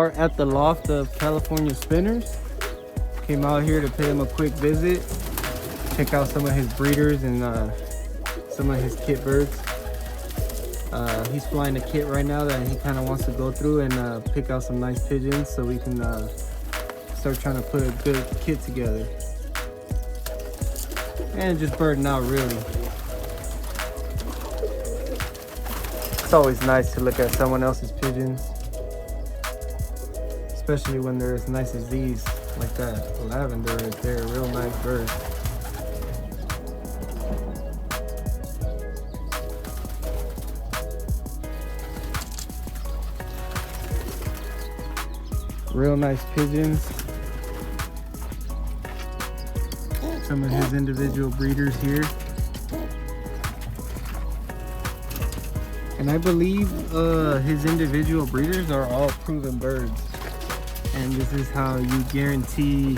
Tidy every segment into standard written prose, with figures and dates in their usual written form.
are at the Loft of California Spinners. Came out here to pay him a quick visit, check out some of his breeders and some of his kit birds. He's flying a kit right now that he kind of wants to go through and pick out some nice pigeons so we can start trying to put a good kit together. And just birding out, really. It's always nice to look at someone else's pigeons, especially when they're as nice as these, like that lavender right there, real nice bird. Real nice pigeons. Some of his individual breeders here. And I believe his individual breeders are all proven birds. And this is how you guarantee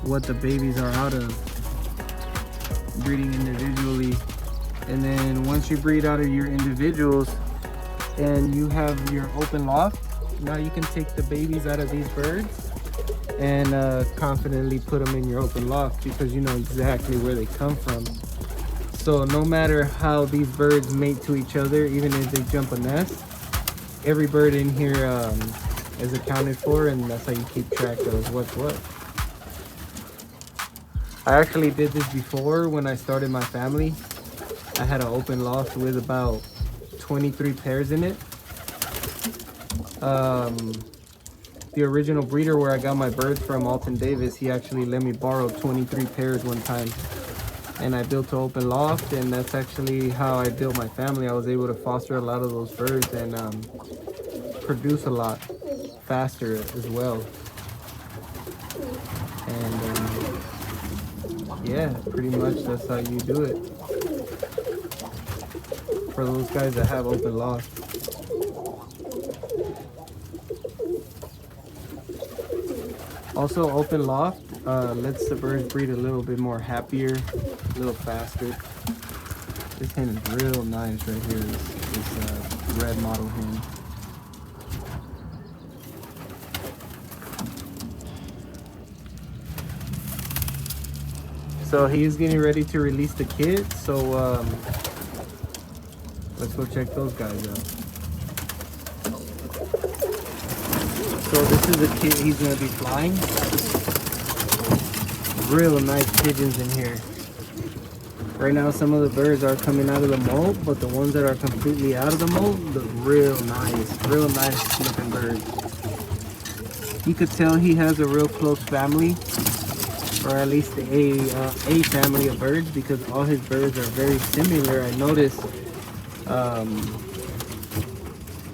what the babies are out of, breeding individually. And then once you breed out of your individuals and you have your open loft, now you can take the babies out of these birds and confidently put them in your open loft because you know exactly where they come from. So no matter how these birds mate to each other, even if they jump a nest, every bird in here is accounted for, and that's how you keep track of what's what. I actually did this before when I started my family. I had an open loft with about 23 pairs in it. The original breeder where I got my birds from, Alton Davis, he actually let me borrow 23 pairs one time. And I built an open loft, and that's actually how I built my family. I was able to foster a lot of those birds and produce a lot faster as well. And yeah, pretty much that's how you do it for those guys that have open lofts. Also, open loft lets the birds breed a little bit more happier, a little faster. This hen is real nice right here, this red model hen. So he's getting ready to release the kid, so let's go check those guys out. So this is the kid he's gonna be flying. Real nice pigeons in here. Right now some of the birds are coming out of the mold, but the ones that are completely out of the mold look real nice looking birds. You could tell he has a real close family, or at least a family of birds, because all his birds are very similar. I noticed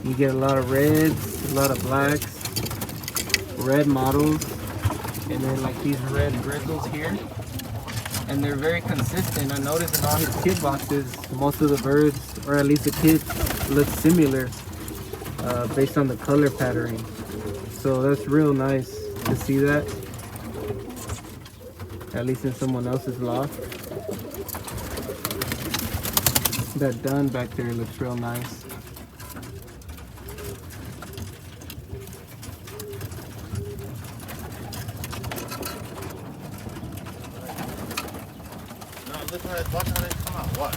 you get a lot of reds, a lot of blacks, red models, and then like these red bristles here, and they're very consistent. I noticed in all his kid boxes, most of the birds, or at least the kids, look similar based on the color patterning. So that's real nice to see that, at least in someone else's loft. That dun back there looks real nice. Watch how they come out. Watch.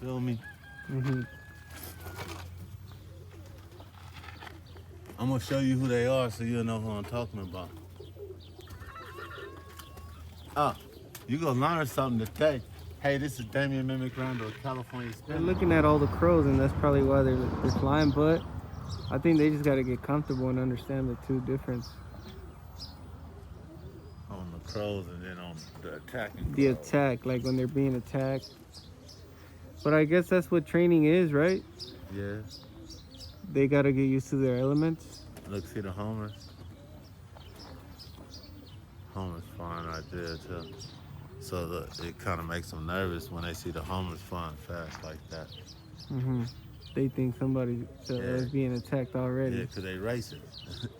Feel me? Mm-hmm. I'm gonna show you who they are so you'll know who I'm talking about. Oh, you gonna learn something today. Hey, this is Damian Mimic Rondo, California Spinner. They're looking at all the crows, and that's probably why they're flying, but I think they just got to get comfortable and understand the two difference. On the crows and then on the attacking. The attack, like when they're being attacked, But I guess that's what training is, right? Yeah. They gotta get used to their elements. Look, see the homers? Homers flying right there too. So it kind of makes them nervous when they see the homers flying fast like that. They think somebody is being attacked already. Yeah, because they racing.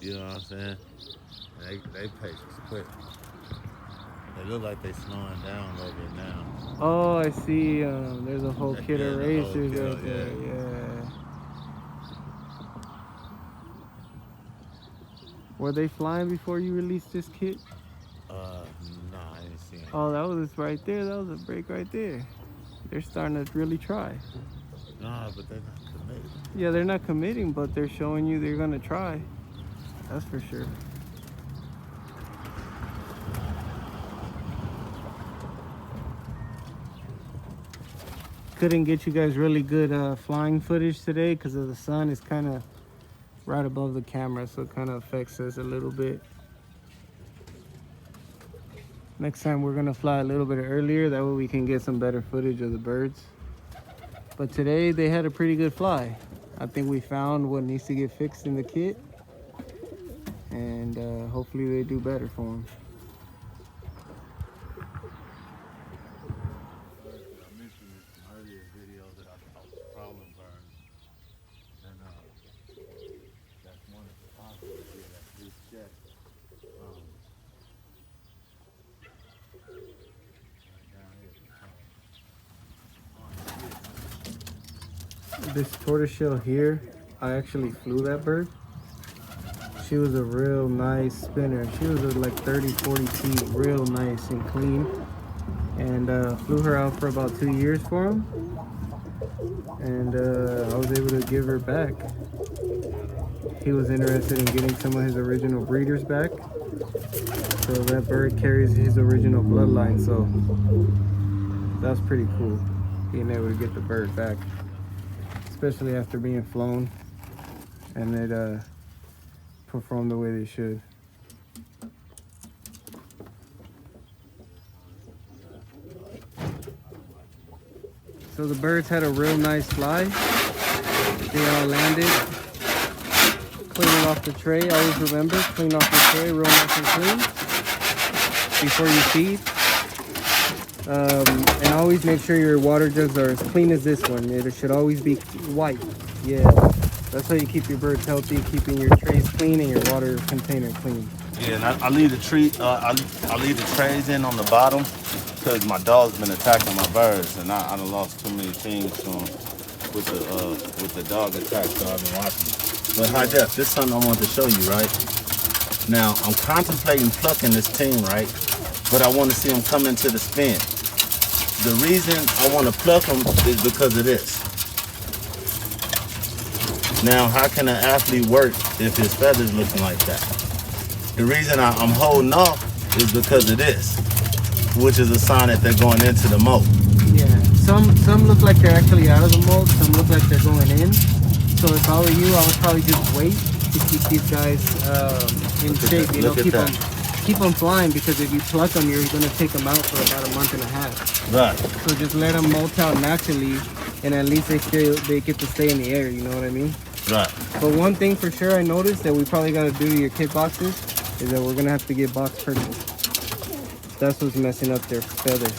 You know what I'm saying? They patience quick. They look like they slowing down a little bit now. Oh, I see. There's a whole kit of racers right there. Yeah. Yeah. Were they flying before you released this kit? Nah, I didn't see it. Oh, that was right there. That was a break right there. They're starting to really try. Nah, but they're not committed. Yeah, they're not committing, but they're showing you they're gonna try. That's for sure. Couldn't get you guys really good flying footage today because of the sun. It's kind of right above the camera, so it kind of affects us a little bit. Next time we're gonna fly a little bit earlier, that way we can get some better footage of the birds. But today they had a pretty good fly. I think we found what needs to get fixed in the kit, and hopefully they do better for them. I mentioned in some earlier videos that I caught the problem burns, and that's one of the problems here. That's loose check. This tortoiseshell here, I actually flew that bird. She was a real nice spinner. She was like 30-40 feet, real nice and clean. And flew her out for about 2 years for him. And I was able to give her back. He was interested in getting some of his original breeders back. So that bird carries his original bloodline. So that's pretty cool, being able to get the bird back. Especially after being flown, and it performed the way they should. So the birds had a real nice fly. They all landed. Cleaning off the tray, always remember, clean off the tray real nice and clean before you feed. And always make sure your water jugs are as clean as this one. It should always be white. Yeah, that's how you keep your birds healthy, keeping your trays clean and your water container clean. Yeah, and I leave the I leave the trays in on the bottom because my dog's been attacking my birds, and I done lost too many things to him with the dog attack. So I've been watching. But hi Jeff, this is something I want to show you, right? Now I'm contemplating plucking this team, right? But I want to see them come into the spin. The reason I want to pluck them is because of this. Now, how can an athlete work if his feathers looking like that? The reason I'm holding off is because of this, which is a sign that they're going into the mold. Yeah, some look like they're actually out of the mold. Some look like they're going in. So if I were you, I would probably just wait to keep these guys in shape. You know, keep them flying, because if you pluck them, you're going to take them out for about a month and a half. Right. So just let them molt out naturally, and at least they get to stay in the air, you know what I mean? Right. But one thing for sure I noticed that we probably got to do to your kit boxes is that we're going to have to get box purchase. That's what's messing up their feathers.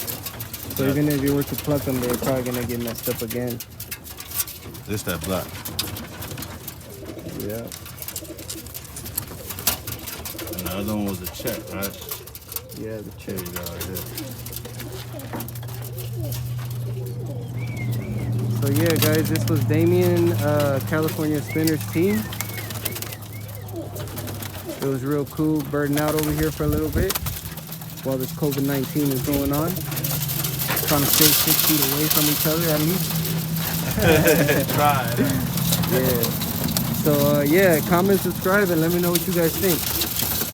So even if you were to pluck them, they're probably going to get messed up again. This that black. Yeah. And the other one was a check, right? Yeah, the check. There you go, right there. So yeah, guys, this was Damien, California Spinners team. It was real cool birding out over here for a little bit while this COVID-19 is going on. Trying to stay 6 feet away from each other at least. Try it. Yeah. So yeah, comment, subscribe, and let me know what you guys think.